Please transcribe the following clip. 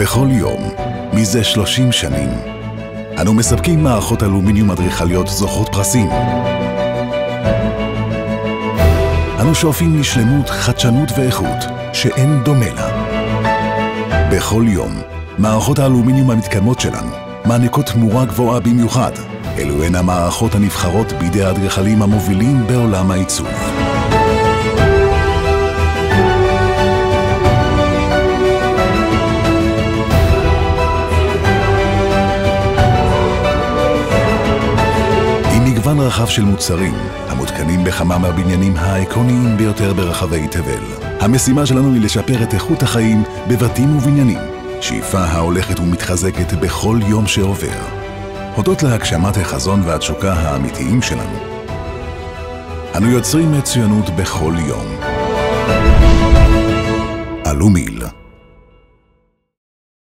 בכל יום, מזה 30 שנים, אנו מספקים מערכות אלומיניום אדריכליות זוכות פרסים. אנו שואפים לשלמות, חדשנות ואיכות שאין דומה לה. בכל יום, מערכות האלומיניום המתקדמות שלנו מעניקות תמורה גבוהה במיוחד. אלו הן המערכות הנבחרות בידי האדריכלים המובילים בעולם העיצוב. עם מגוון רחב של מוצרים המותקנים בכמה מהבניינים האיקוניים ביותר ברחבי תבל. המשימה שלנו היא לשפר את איכות החיים בבתים ובניינים, שאיפה ההולכת ומתחזקת בכל יום שעובר. הודות להגשמת החזון והתשוקה האמיתיים שלנו, אנו יוצרים מצוינות בכל יום. אלומיל.